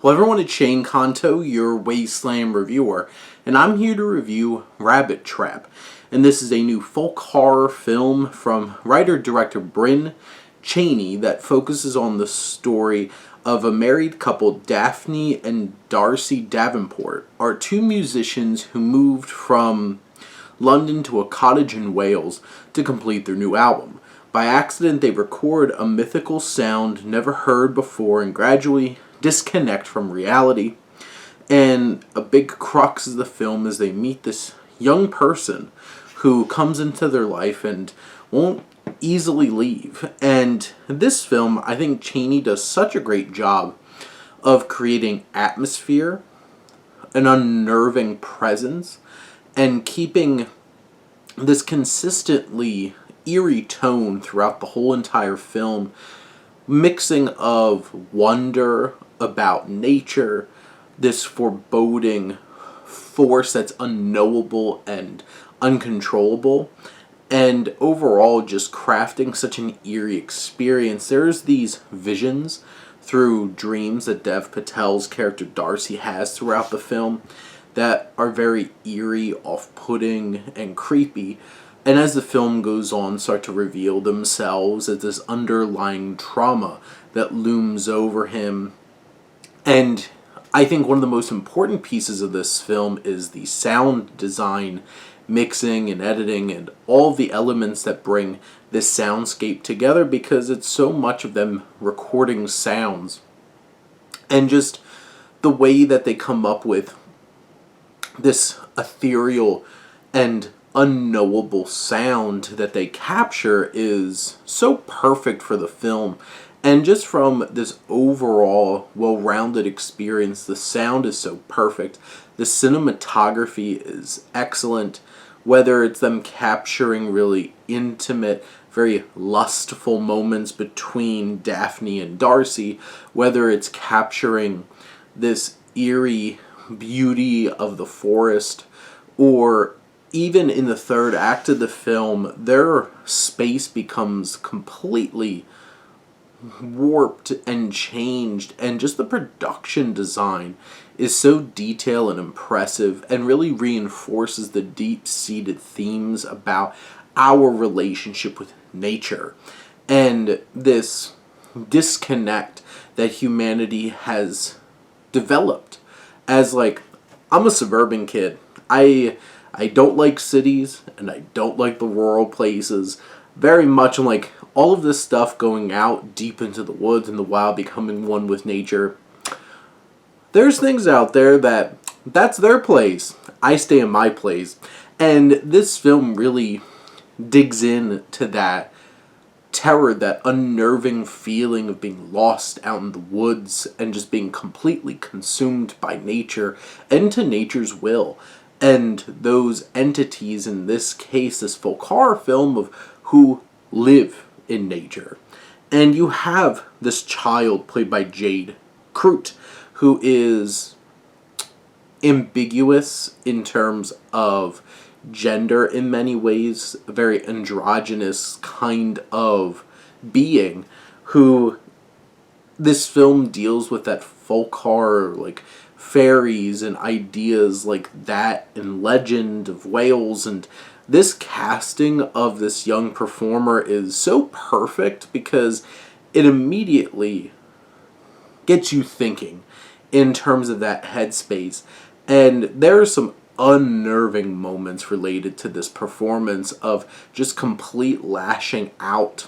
Well, everyone, it's Shane Kanto, your Wasteland reviewer, and I'm here to review Rabbit Trap. And this is a new folk horror film from writer-director Brynne Cheney that focuses on the story of a married couple, Daphne and Darcy Davenport, are two musicians who moved from London to a cottage in Wales to complete their new album. By accident, they record a mythical sound never heard before and gradually disconnect from reality. And a big crux of the film is they meet this young person who comes into their life and won't easily leave. And this film, I think Cheney does such a great job of creating atmosphere, an unnerving presence, and keeping this consistently eerie tone throughout the whole entire film, mixing of wonder about nature, this foreboding force that's unknowable and uncontrollable, and overall just crafting such an eerie experience. There's these visions through dreams that Dev Patel's character Darcy has throughout the film that are very eerie, off-putting, and creepy, and as the film goes on start to reveal themselves as this underlying trauma that looms over him. And I think one of the most important pieces of this film is the sound design, mixing and editing, and all the elements that bring this soundscape together, because it's so much of them recording sounds. And just the way that they come up with this ethereal and unknowable sound that they capture is so perfect for the film. And just from this overall well-rounded experience, the sound is so perfect. The cinematography is excellent, whether it's them capturing really intimate, very lustful moments between Daphne and Darcy, whether it's capturing this eerie beauty of the forest, or even in the third act of the film, their space becomes completely warped and changed, and just the production design is so detailed and impressive and really reinforces the deep-seated themes about our relationship with nature and this disconnect that humanity has developed. As like, I'm a suburban kid. I don't like cities, and I don't like the rural places. Very much, I'm like, all of this stuff going out deep into the woods and the wild, becoming one with nature. There's things out there that's their place. I stay in my place. And this film really digs in to that terror, that unnerving feeling of being lost out in the woods and just being completely consumed by nature and to nature's will. And those entities, in this case, this folk horror film of who live in nature. And you have this child played by Jade Crute, who is ambiguous in terms of gender in many ways, a very androgynous kind of being, who this film deals with that folk horror, like fairies and ideas like that, and legend of Wales. And this casting of this young performer is so perfect because it immediately gets you thinking in terms of that headspace. And there are some unnerving moments related to this performance of just complete lashing out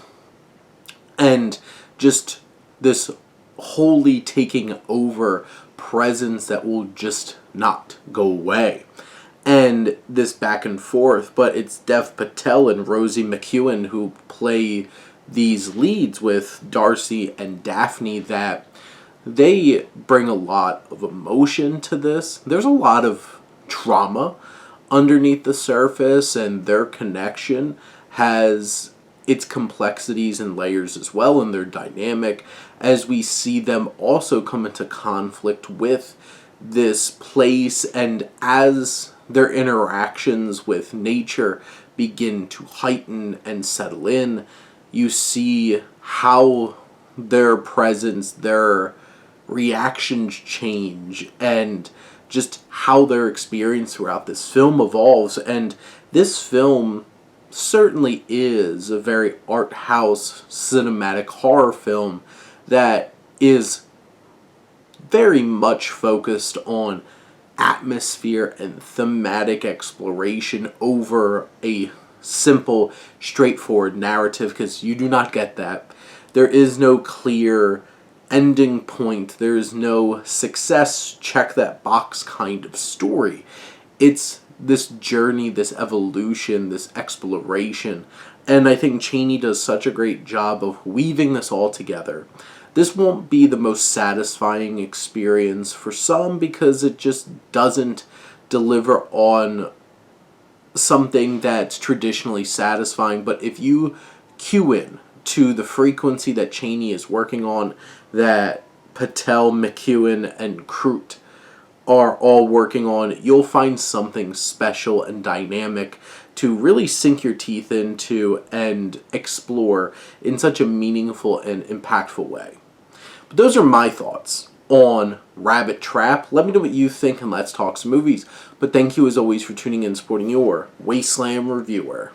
and just this wholly taking over presence that will just not go away. And this back and forth, but it's Dev Patel and Rosie McEwen who play these leads with Darcy and Daphne, that they bring a lot of emotion to this. There's a lot of trauma underneath the surface, and their connection has its complexities and layers as well in their dynamic, as we see them also come into conflict with this place, and as their interactions with nature begin to heighten and settle in, you see how their presence, their reactions change and just how their experience throughout this film evolves. And this film certainly is a very art house cinematic horror film that is very much focused on atmosphere and thematic exploration over a simple, straightforward narrative, because you do not get that. There is no clear ending point. There is no success, check that box kind of story. It's this journey, this evolution, this exploration. And I think Chaney does such a great job of weaving this all together. This won't be the most satisfying experience for some because it just doesn't deliver on something that's traditionally satisfying. But if you cue in to the frequency that Chaney is working on, that Patel, McEwen, and Crute are all working on, you'll find something special and dynamic to really sink your teeth into and explore in such a meaningful and impactful way. But those are my thoughts on Rabbit Trap. Let me know what you think and let's talk some movies. But thank you as always for tuning in and supporting your Wasteland reviewer.